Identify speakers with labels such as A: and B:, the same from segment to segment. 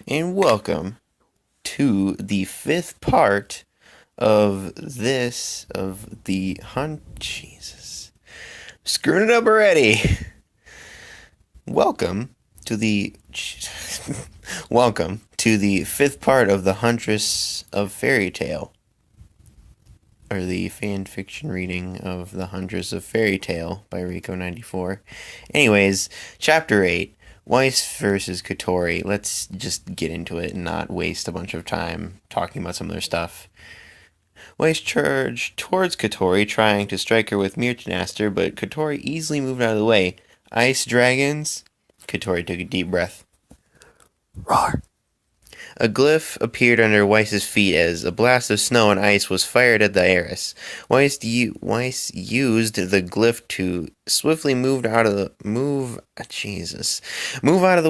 A: and welcome to the fifth part of Jesus. Screwing it up already. Welcome to the welcome to the fifth part of the Huntress of Fairy Tale. Or the fan fiction reading of The Huntress of Fairy Tale by Rico94. Anyways, Chapter 8, Weiss versus Kotori. Let's just get into it and not waste a bunch of time talking about some other stuff. Weiss charged towards Kotori, trying to strike her with Mirtanaster, but Kotori easily moved out of the way. Ice dragons? Kotori took a deep breath. Roar! A glyph appeared under Weiss's feet as a blast of snow and ice was fired at the heiress. Weiss used the glyph to swiftly move out of the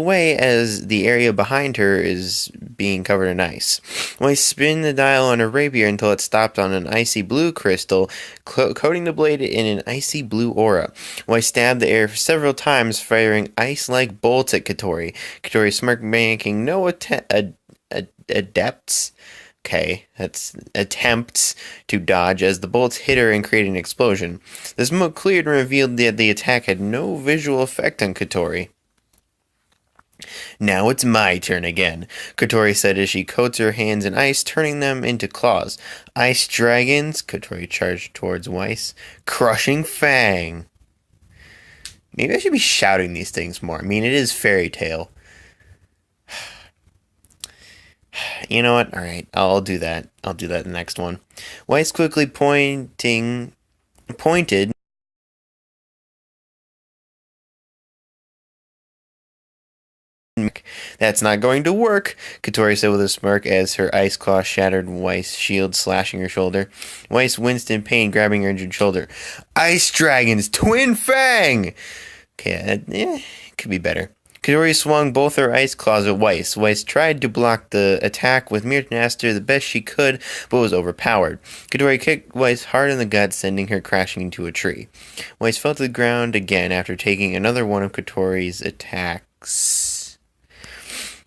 A: way as the area behind her is being covered in ice. Weiss spun the dial on her rapier until it stopped on an icy blue crystal, coating the blade in an icy blue aura. Weiss stabbed the air several times, firing ice-like bolts at Kotori. Kotori smirked, making no attempts to dodge as the bolts hit her and created an explosion. The smoke cleared and revealed that the attack had no visual effect on Kotori. Now it's my turn again, Kotori said as she coats her hands in ice, turning them into claws. Ice dragons, Kotori charged towards Weiss. Crushing fang. Maybe I should be shouting these things more. I mean, it is fairy tale. You know what? Alright, I'll do that. I'll do that in the next one. Weiss quickly pointed. That's not going to work, Kotori said with a smirk as her ice claw shattered Weiss' shield, slashing her shoulder. Weiss winced in pain, grabbing her injured shoulder. Ice dragons, twin fang! Okay, could be better. Kotori swung both her ice claws at Weiss. Weiss tried to block the attack with Mirtanaster the best she could, but was overpowered. Kotori kicked Weiss hard in the gut, sending her crashing into a tree. Weiss fell to the ground again after taking another one of Kotori's attacks.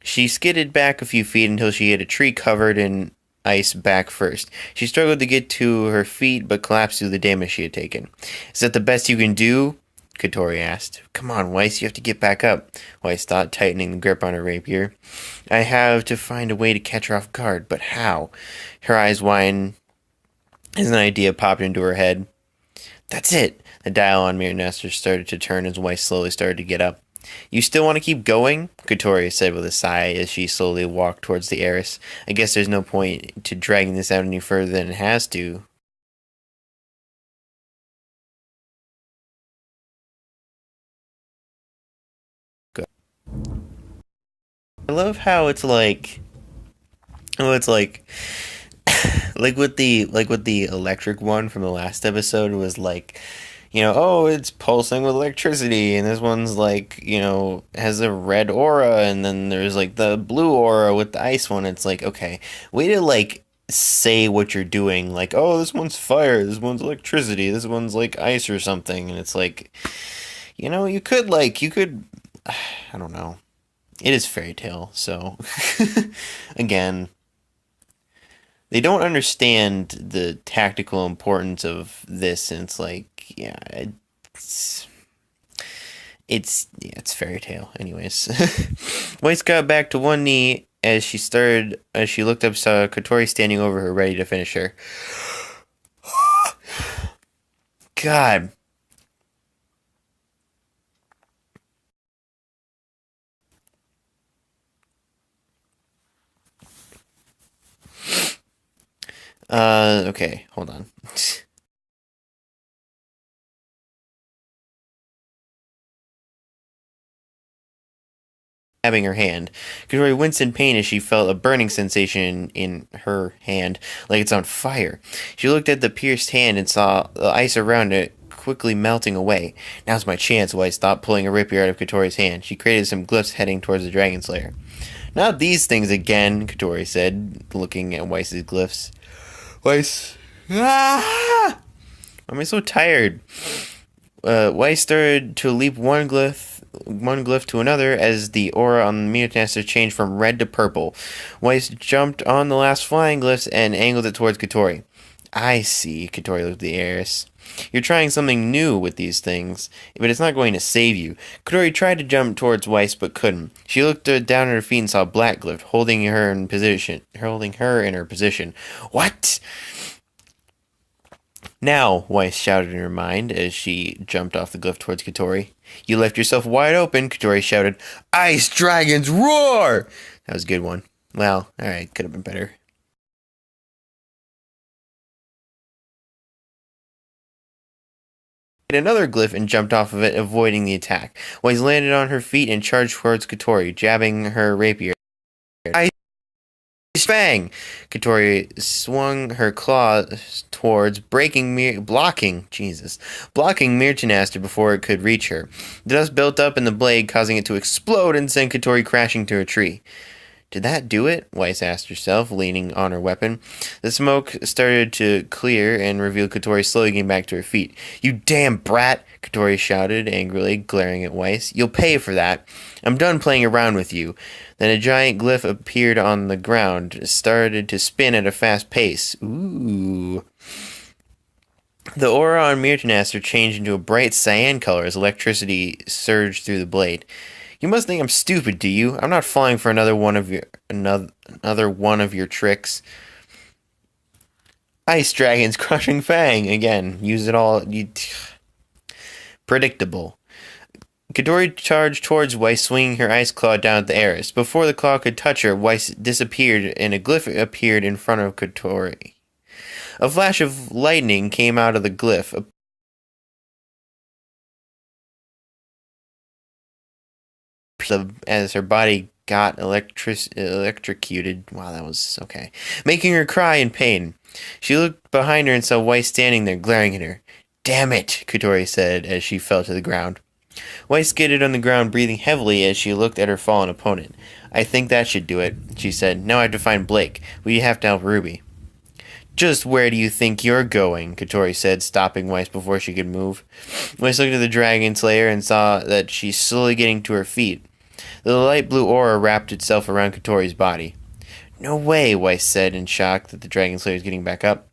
A: She skidded back a few feet until she hit a tree covered in ice back first. She struggled to get to her feet, but collapsed due to the damage she had taken. Is that the best you can do? Kotori asked. Come on, Weiss, you have to get back up, Weiss thought, tightening the grip on her rapier. I have to find a way to catch her off guard, but how? Her eyes widened as an idea popped into her head. That's it! The dial on Mirtanaster started to turn as Weiss slowly started to get up. You still want to keep going? Kotori said with a sigh as she slowly walked towards the heiress. I guess there's no point to dragging this out any further than it has to. I love how it's like, like with the electric one from the last episode was like, it's pulsing with electricity, and this one's like, has a red aura, and then there's like the blue aura with the ice one. It's like, okay, way to like say what you're doing, like, oh, this one's fire, this one's electricity, this one's like ice or something, and it's like, you could I don't know. It is fairy tale, so again, they don't understand the tactical importance of this, and it's like, yeah, it's fairy tale. Anyways, Weiss got back to one knee as she looked up, saw Kotori standing over her, ready to finish her. God. Okay, hold on. Stabbing her hand. Kotori winced in pain as she felt a burning sensation in her hand, like it's on fire. She looked at the pierced hand and saw the ice around it quickly melting away. Now's my chance, Weiss thought, pulling a rapier out of Kotori's hand. She created some glyphs heading towards the dragon slayer. Not these things again, Kotori said, looking at Weiss's glyphs. Weiss. Ah! Why am I so tired? Weiss started to leap one glyph one glyph to another as the aura on the Mutanaster changed from red to purple. Weiss jumped on the last flying glyphs and angled it towards Katori. I see, Katori looked at the heiress. You're trying something new with these things, but it's not going to save you. Katori tried to jump towards Weiss, but couldn't. She looked down at her feet and saw a black glyph holding her in her position. What? Now, Weiss shouted in her mind as she jumped off the glyph towards Katori. You left yourself wide open, Katori shouted. Ice dragons roar! That was a good one. Well, alright, could have been better. Another glyph and jumped off of it, avoiding the attack. Weiss landed on her feet and charged towards Katori, jabbing her rapier. Ice fang! Katori swung her claws towards blocking Myrtinaster before it could reach her. The dust built up in the blade, causing it to explode and send Katori crashing to a tree. Did that do it? Weiss asked herself, leaning on her weapon. The smoke started to clear and revealed Katori slowly getting back to her feet. You damn brat! Katori shouted angrily, glaring at Weiss. You'll pay for that. I'm done playing around with you. Then a giant glyph appeared on the ground, started to spin at a fast pace. Ooh. The aura on Myrtinaster changed into a bright cyan color as electricity surged through the blade. You must think I'm stupid, do you? I'm not falling for another one of your tricks. Ice Dragon's Crushing Fang. Again, use it all. Predictable. Katori charged towards Weiss, swinging her ice claw down at the heiress. Before the claw could touch her, Weiss disappeared and a glyph appeared in front of Katori. A flash of lightning came out of the glyph. As her body got electrocuted. Wow, that was okay. Making her cry in pain. She looked behind her and saw Weiss standing there, glaring at her. Damn it, Katori said as she fell to the ground. Weiss skidded on the ground, breathing heavily as she looked at her fallen opponent. I think that should do it, she said. Now I have to find Blake. We have to help Ruby. Just where do you think you're going? Katori said, stopping Weiss before she could move. Weiss looked at the Dragon Slayer and saw that she's slowly getting to her feet. The light blue aura wrapped itself around Katori's body. No way, Weiss said in shock that the Dragon Slayer was getting back up.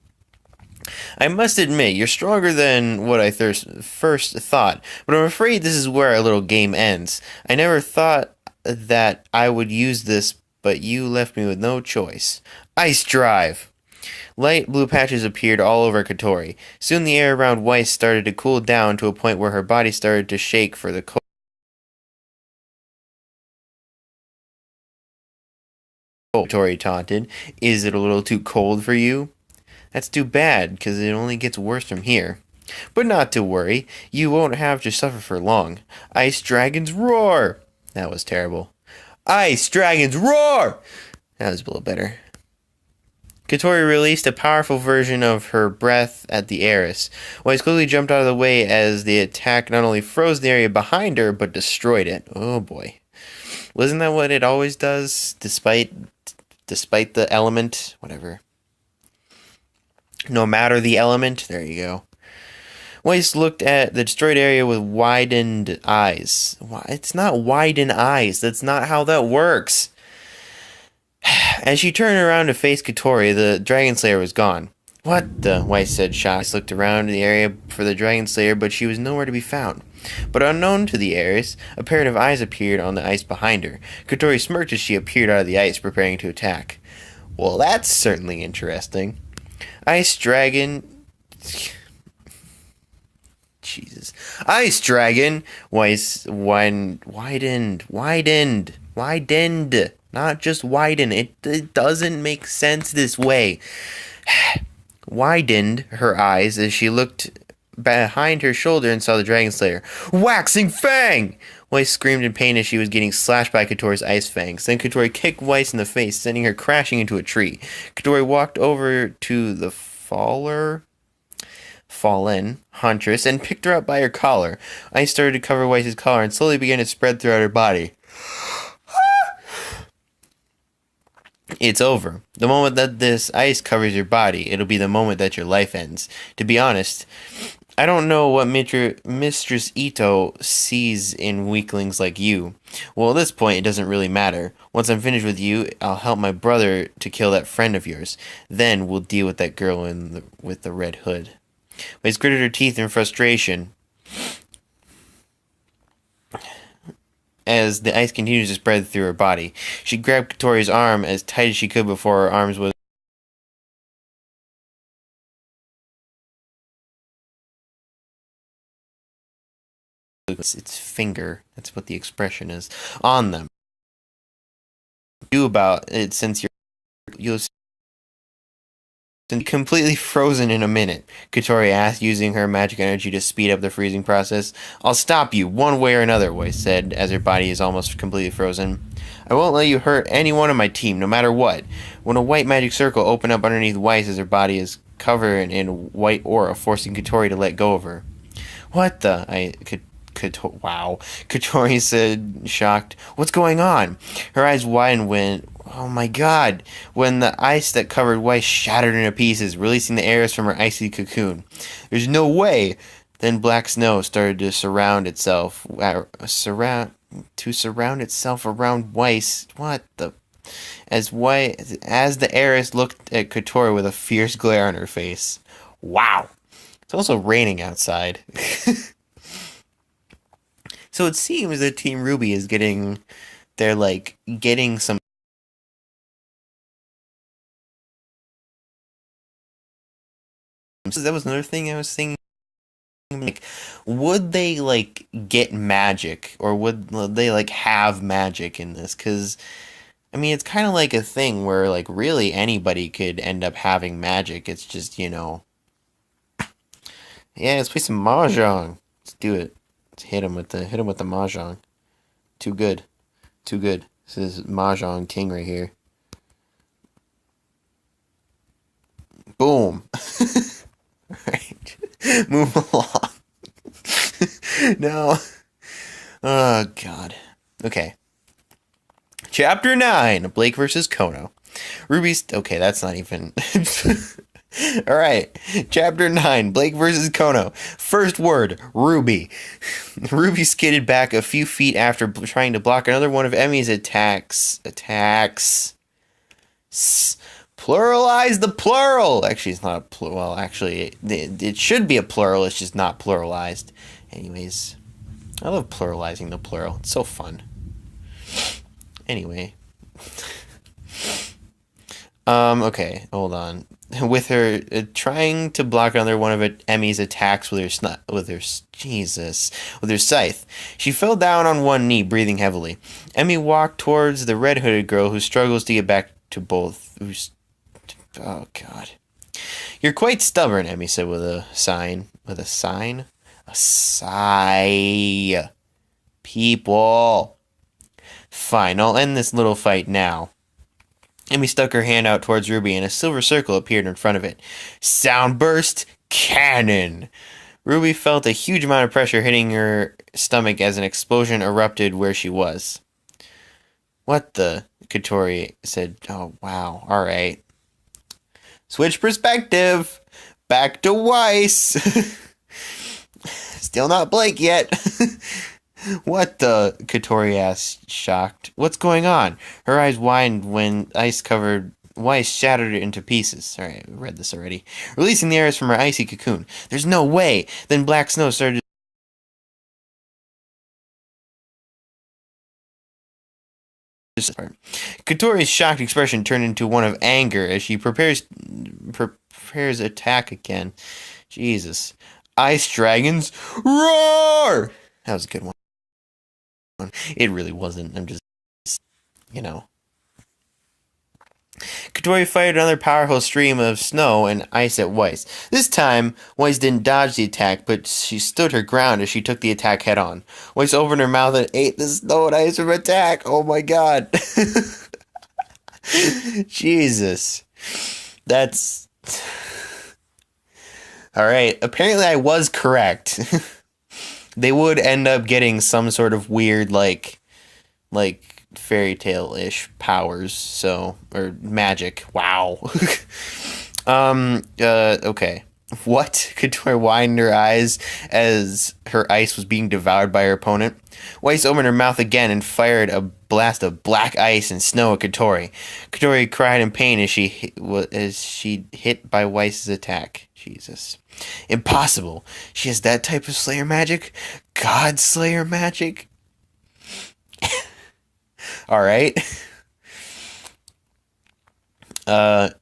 A: I must admit, you're stronger than what I first thought, but I'm afraid this is where our little game ends. I never thought that I would use this, but you left me with no choice. Ice Drive! Light blue patches appeared all over Katori. Soon the air around Weiss started to cool down to a point where her body started to shake for the cold. Katori taunted. Is it a little too cold for you? That's too bad, because it only gets worse from here. But not to worry, you won't have to suffer for long. Ice Dragons Roar! That was terrible. Ice Dragons Roar! That was a little better. Katori released a powerful version of her breath at the heiress. Weiss quickly jumped out of the way as the attack not only froze the area behind her, but destroyed it. Oh boy. Wasn't that what it always does, despite the element? Whatever. No matter the element, there you go. Weiss looked at the destroyed area with widened eyes. It's not widened eyes. That's not how that works. As she turned around to face Katori, the Dragon Slayer was gone. What the? Weiss said, shocked. Weiss looked around the area for the Dragon Slayer, but she was nowhere to be found. But unknown to the heiress, a pair of eyes appeared on the ice behind her. Katori smirked as she appeared out of the ice, preparing to attack. Well, that's certainly interesting. Ice Dragon... Jesus. Ice Dragon! Weiss widened. Not just widen. It doesn't make sense this way. Widened her eyes as she looked behind her shoulder and saw the Dragon Slayer. Waxing Fang! Weiss screamed in pain as she was getting slashed by Katori's ice fangs. Then Katori kicked Weiss in the face, sending her crashing into a tree. Katori walked over to the fallen Huntress and picked her up by her collar. Ice started to cover Weiss's collar and slowly began to spread throughout her body. It's over. The moment that this ice covers your body, it'll be the moment that your life ends. To be honest, I don't know what Mistress Ito sees in weaklings like you. Well, at this point, it doesn't really matter. Once I'm finished with you, I'll help my brother to kill that friend of yours. Then we'll deal with that girl with the red hood. Weiss gritted her teeth in frustration as the ice continues to spread through her body. She grabbed Katori's arm as tight as she could before her arms was its finger. That's what the expression is on them. Do about it since you'll completely frozen in a minute, Katori asked, using her magic energy to speed up the freezing process. I'll stop you, one way or another, Weiss said, as her body is almost completely frozen. I won't let you hurt anyone on my team, no matter what. When a white magic circle opened up underneath Weiss as her body is covered in a white aura, forcing Katori to let go of her. What the? Wow. Katori said, shocked. What's going on? Her eyes widened when... Oh my god! When the ice that covered Weiss shattered into pieces, releasing the airs from her icy cocoon. There's no way! Then black snow started to surround itself around Weiss. What the... As the heiress looked at Katori with a fierce glare on her face. Wow! It's also raining outside. So it seems that Team RWBY is getting... They're, like, getting some... So that was another thing I was thinking. Like, would they, like, get magic? Or would they, like, have magic in this? Because, I mean, it's kind of like a thing where, like, really anybody could end up having magic. It's just, you know... Yeah, let's play some Mahjong. Let's do it. Let's hit him with the Mahjong. Too good. Too good. This is Mahjong King right here. Boom. Alright. Move along. No. Oh, God. Okay. Chapter 9. Blake versus Kono. Ruby's... Okay, that's not even... Alright. Chapter 9. Blake versus Kono. First word. RWBY. RWBY skidded back a few feet after trying to block another one of Emmy's attacks. Pluralize the plural. Actually, it's not a plural. Well, actually, it should be a plural. It's just not pluralized. Anyways, I love pluralizing the plural. It's so fun. Anyway. Okay, hold on. With her trying to block another one of Emmy's attacks with her scythe, she fell down on one knee, breathing heavily. Emmy walked towards the red-hooded girl, who struggles to get back to both. Oh God, you're quite stubborn, Emmy said with a sign. With a sign, a sigh. People. Fine, I'll end this little fight now. Emmy stuck her hand out towards RWBY, and a silver circle appeared in front of it. Soundburst cannon! RWBY felt a huge amount of pressure hitting her stomach as an explosion erupted where she was. What the? Katori said, oh, wow, alright. Switch perspective! Back to Weiss! Still not Blake yet. What the? Katori asked, shocked. What's going on? Her eyes widened when ice-covered Weiss shattered it into pieces. Alright, we read this already. Releasing the airs from her icy cocoon. There's no way! Then black snow started Katori's shocked expression turned into one of anger as she prepares attack again. Jesus. Ice dragons, roar! That was a good one. It really wasn't. I'm just, you know. Katori fired another powerful stream of snow and ice at Weiss. This time, Weiss didn't dodge the attack, but she stood her ground as she took the attack head on. Weiss opened her mouth and ate the snow and ice from attack. Oh my god. Jesus. That's... Alright, apparently I was correct. They would end up getting some sort of weird, like fairy tale-ish powers, so, or magic. Wow. Okay. What? Katori widened her eyes as her ice was being devoured by her opponent. Weiss opened her mouth again and fired a blast of black ice and snow at Katori. Katori cried in pain as she hit by Weiss's attack. Jesus. Impossible. She has that type of Slayer magic? God Slayer magic? Alright.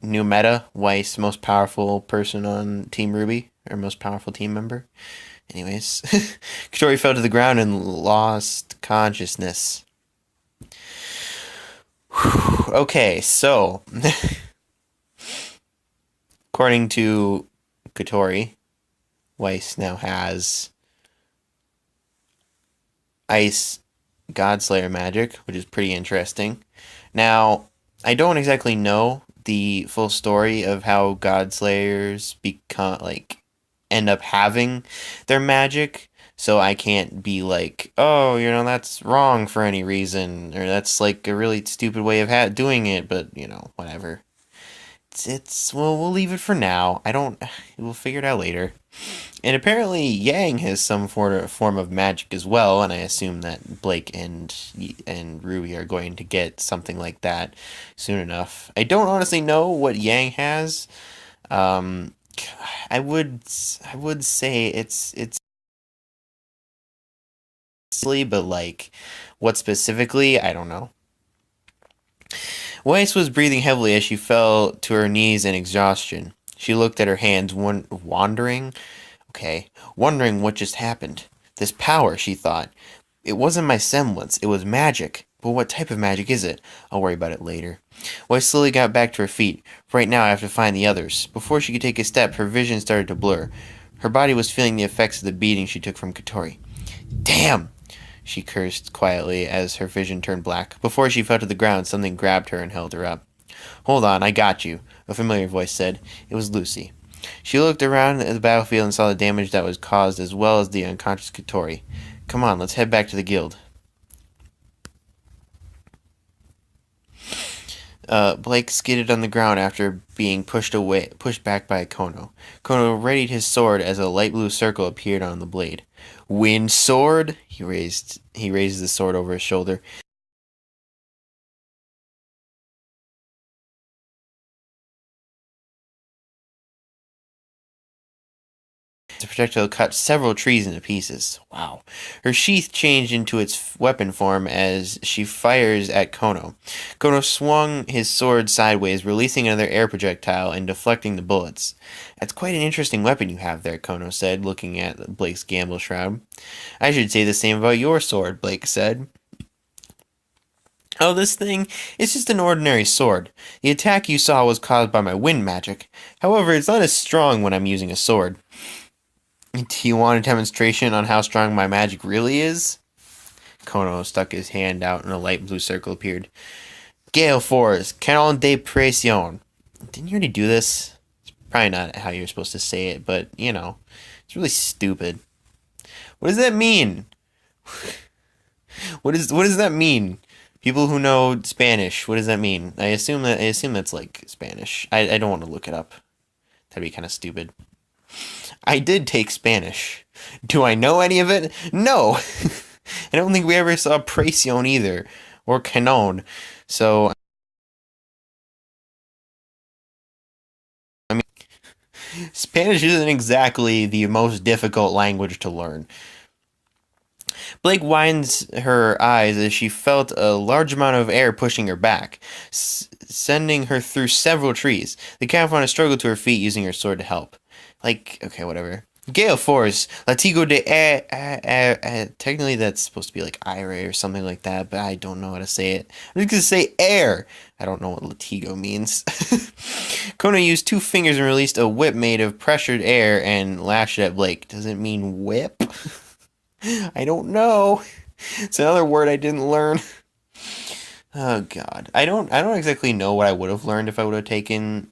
A: New meta. Weiss, most powerful person on Team RWBY, or most powerful team member. Anyways, Katori fell to the ground and lost consciousness. Okay, so according to Katori, Weiss now has Ice Godslayer magic, which is pretty interesting. Now, I don't exactly know the full story of how Godslayers become end up having their magic, so I can't be like, oh, that's wrong for any reason, or that's like a really stupid way of doing it. But whatever. It's we'll leave it for now. I don't. We'll figure it out later. And apparently Yang has some form of magic as well, and I assume that Blake and Ruby are going to get something like that soon enough. I don't honestly know what Yang has. Um, I would say it's silly, but like what specifically, I don't know. Weiss was breathing heavily as she fell to her knees in exhaustion. She looked at her hands, wondering what just happened. This power, she thought. It wasn't my semblance, it was magic. But what type of magic is it? I'll worry about it later. Weiss slowly got back to her feet. Right now I have to find the others. Before she could take a step, her vision started to blur. Her body was feeling the effects of the beating she took from Katori. Damn! She cursed quietly as her vision turned black. Before she fell to the ground, something grabbed her and held her up. Hold on, I got you, a familiar voice said. It was Lucy. She looked around at the battlefield and saw the damage that was caused as well as the unconscious Katori. Come on, let's head back to the guild. Blake skidded on the ground after being pushed back by Kono. Kono readied his sword as a light blue circle appeared on the blade. Wind sword? He raised the sword over his shoulder. The projectile cut several trees into pieces. Wow. Her sheath changed into its weapon form as she fires at Kono. Kono swung his sword sideways, releasing another air projectile and deflecting the bullets. That's quite an interesting weapon you have there, Kono said, looking at Blake's gamble shroud. I should say the same about your sword, Blake said. Oh, this thing? It's just an ordinary sword. The attack you saw was caused by my wind magic. However, it's not as strong when I'm using a sword. Do you want a demonstration on how strong my magic really is? Kono stuck his hand out and a light blue circle appeared. Gale Force, Canon de Pression. Didn't you already do this? It's probably not how you're supposed to say it, but, it's really stupid. What does that mean? What does that mean? People who know Spanish, what does that mean? I assume that's like Spanish. I don't want to look it up. That'd be kind of stupid. I did take Spanish. Do I know any of it? No. I don't think we ever saw Presión either, or Canon. So, I mean, Spanish isn't exactly the most difficult language to learn. Blake winds her eyes as she felt a large amount of air pushing her back, sending her through several trees. The California struggled to her feet using her sword to help. Okay, whatever. Gale Force, Latigo de air. Technically, that's supposed to be like ire or something like that, but I don't know how to say it. I'm just gonna say air. I don't know what Latigo means. Kono used two fingers and released a whip made of pressured air and lashed it at Blake. Does it mean whip? I don't know. It's another word I didn't learn. Oh God, I don't exactly know what I would have learned if I would have taken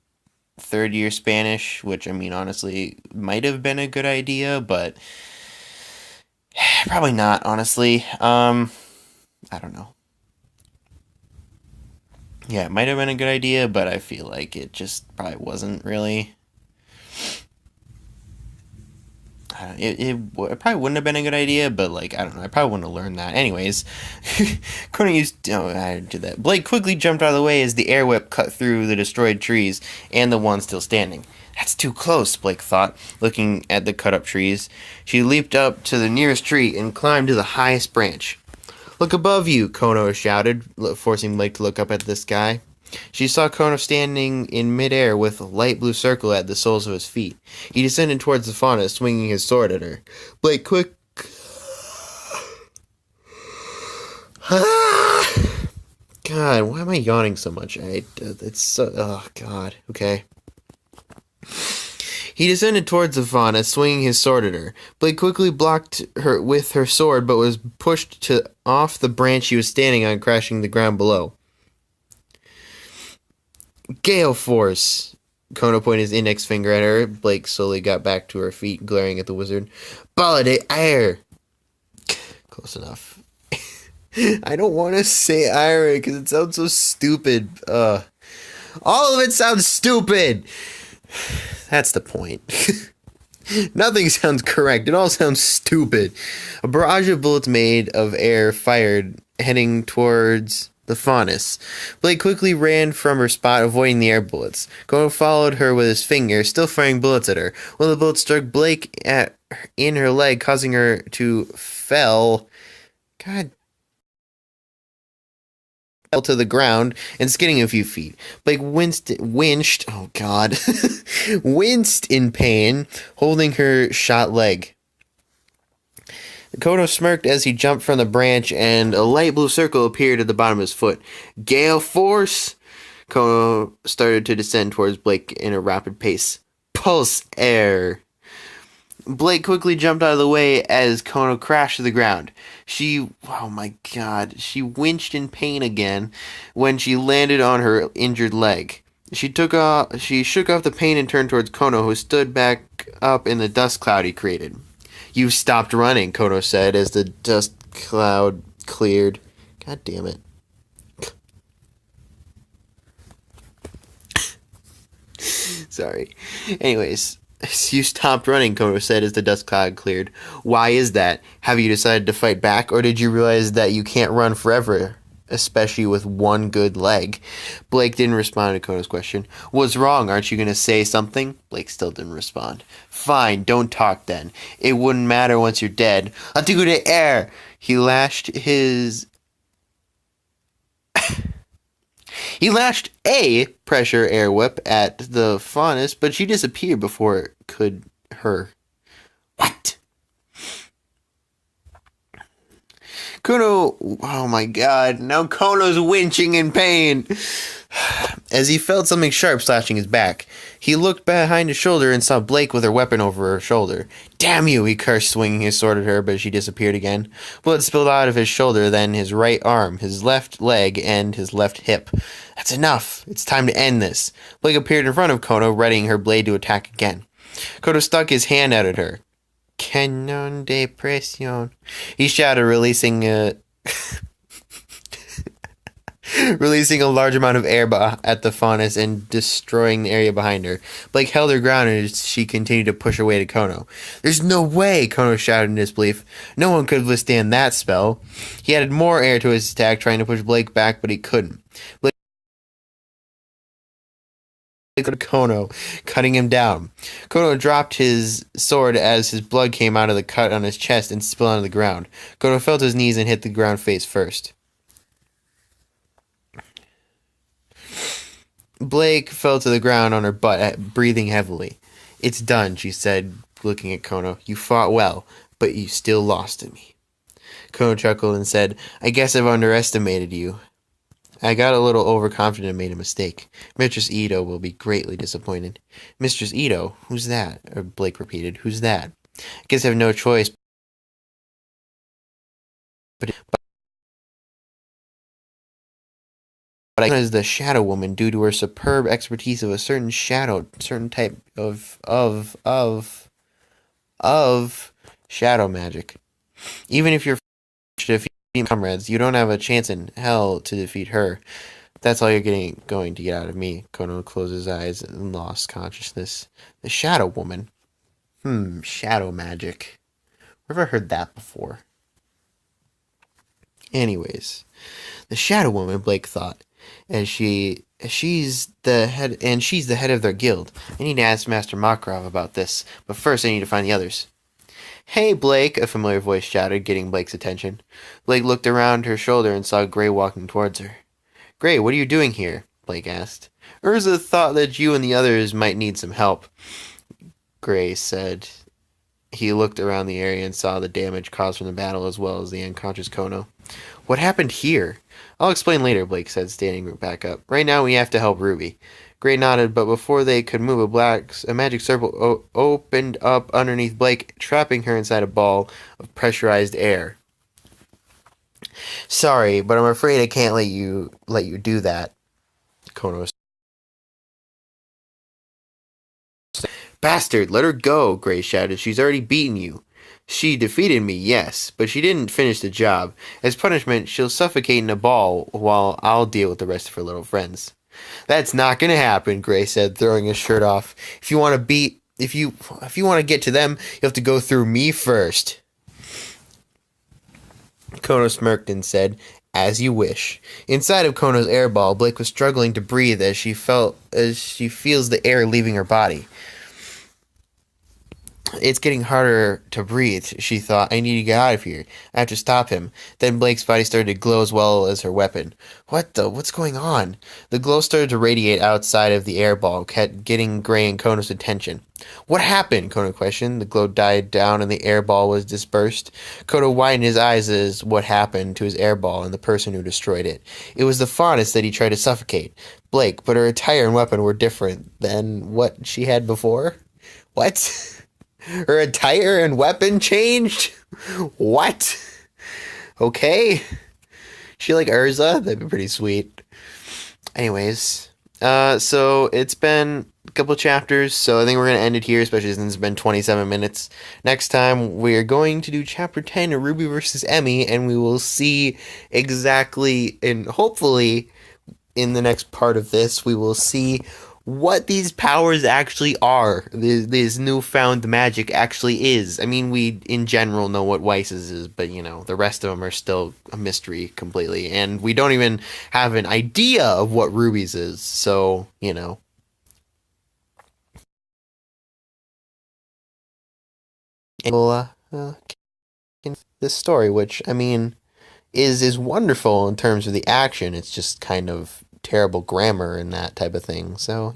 A: third year Spanish, which I mean honestly might have been a good idea, but probably not, honestly. I don't know. Yeah, it might have been a good idea, but I feel like it just probably wasn't really. it probably wouldn't have been a good idea, but like I don't know, I probably wouldn't have learned that. Anyways, couldn't use. Oh, I did that. Blake quickly jumped out of the way as the air whip cut through the destroyed trees and the one still standing. That's too close, Blake thought, looking at the cut up trees. She leaped up to the nearest tree and climbed to the highest branch. Look above you, Kono shouted, forcing Blake to look up at the sky. She saw Kono standing in midair with a light blue circle at the soles of his feet. He descended towards the fauna, swinging his sword at her. Blake, quick. God, why am I yawning so much? It's so... Oh, God. Okay. He descended towards the fauna, swinging his sword at her. Blake quickly blocked her with her sword, but was pushed off the branch she was standing on, crashing the ground below. Gale force! Kono pointed his index finger at her. Blake slowly got back to her feet, glaring at the wizard. Ball de air! Close enough. I don't want to say air because it sounds so stupid. All of it sounds stupid! That's the point. Nothing sounds correct. It all sounds stupid. A barrage of bullets made of air fired, heading towards the faunus. Blake quickly ran from her spot, avoiding the air bullets. Kono followed her with his finger, still firing bullets at her. One of the bullets struck Blake in her leg, causing her to fell to the ground and skidding a few feet. Blake winced in pain, holding her shot leg. Kono smirked as he jumped from the branch, and a light blue circle appeared at the bottom of his foot. Gale force! Kono started to descend towards Blake in a rapid pace. Pulse air! Blake quickly jumped out of the way as Kono crashed to the ground. She winched in pain again when she landed on her injured leg. She shook off the pain and turned towards Kono, who stood back up in the dust cloud he created. You've stopped running, Kono said as the dust cloud cleared. God damn it. Sorry. Anyways, you stopped running, Kono said as the dust cloud cleared. Why is that? Have you decided to fight back, or did you realize that you can't run forever, especially with one good leg? Blake didn't respond to Kono's question. What's wrong? Aren't you going to say something? Blake still didn't respond. Fine, don't talk then. It wouldn't matter once you're dead. Atiku de air! He lashed a pressure air whip at the faunus, but she disappeared before it could her. What? Kono, oh my god, now Kono's winching in pain. As he felt something sharp slashing his back, he looked behind his shoulder and saw Blake with her weapon over her shoulder. Damn you, he cursed, swinging his sword at her, but she disappeared again. Blood spilled out of his shoulder, then his right arm, his left leg, and his left hip. That's enough. It's time to end this. Blake appeared in front of Kono, readying her blade to attack again. Kono stuck his hand out at her. Canon de presión, he shouted, releasing a large amount of air at the faunus and destroying the area behind her. Blake held her ground as she continued to push her way to Kono. There's no way, Kono shouted in disbelief. No one could withstand that spell. He added more air to his attack, trying to push Blake back, but he couldn't. Blake Kono, cutting him down. Kono dropped his sword as his blood came out of the cut on his chest and spilled onto the ground. Kono fell to his knees and hit the ground face first. Blake fell to the ground on her butt, breathing heavily. It's done, she said, looking at Kono. You fought well, but you still lost to me. Kono chuckled and said, I guess I've underestimated you. I got a little overconfident and made a mistake. Mistress Ito will be greatly disappointed. Mistress Ito? Who's that? Or Blake repeated, who's that? I guess I have no choice. But I as the Shadow Woman due to her superb expertise of a certain type of shadow magic. Even if you're to defeat comrades, you don't have a chance in hell to defeat her. That's all you're going to get out of me. Kono closed his eyes and lost consciousness. The Shadow Woman. Shadow magic. Where have I heard that before? Anyways, the Shadow Woman, Blake thought, she's the head of their guild. I need to ask Master Makarov about this, but first I need to find the others. Hey, Blake, a familiar voice shouted, getting Blake's attention. Blake looked around her shoulder and saw Gray walking towards her. Gray, what are you doing here? Blake asked. Urza thought that you and the others might need some help, Gray said. He looked around the area and saw the damage caused from the battle as well as the unconscious Kono. What happened here? I'll explain later, Blake said, standing back up. Right now we have to help Ruby. Gray nodded, but before they could move, a magic circle opened up underneath Blake, trapping her inside a ball of pressurized air. Sorry, but I'm afraid I can't let you do that, Kono said. Bastard, let her go, Gray shouted. She's already beaten you. She defeated me, yes, but she didn't finish the job. As punishment, she'll suffocate in a ball while I'll deal with the rest of her little friends. That's not gonna happen, Gray said, throwing his shirt off. If you want to get to them, you have to go through me first. Kono smirked and said, as you wish. Inside of Kono's airball, Blake was struggling to breathe as she feels the air leaving her body. It's getting harder to breathe, she thought. I need to get out of here. I have to stop him. Then Blake's body started to glow as well as her weapon. What's going on? The glow started to radiate outside of the airball, getting Gray and Kono's attention. What happened? Kono questioned. The glow died down and the airball was dispersed. Kono widened his eyes as what happened to his airball and the person who destroyed it. It was the faunus that he tried to suffocate. Blake, but her attire and weapon were different than what she had before? What? Her attire and weapon changed? What? Okay. She like Urza? That'd be pretty sweet. Anyways, so it's been a couple chapters, so I think we're going to end it here, especially since it's been 27 minutes. Next time, we're going to do Chapter 10 of RWBY vs. Emmy, and we will see exactly, and hopefully in the next part of this, we will see what these powers actually are. This newfound magic actually is. I mean, we in general know what Weiss's is, but the rest of them are still a mystery completely, and we don't even have an idea of what RWBY's is. So this story, which I mean, is wonderful in terms of the action. It's just kind of terrible grammar and that type of thing. So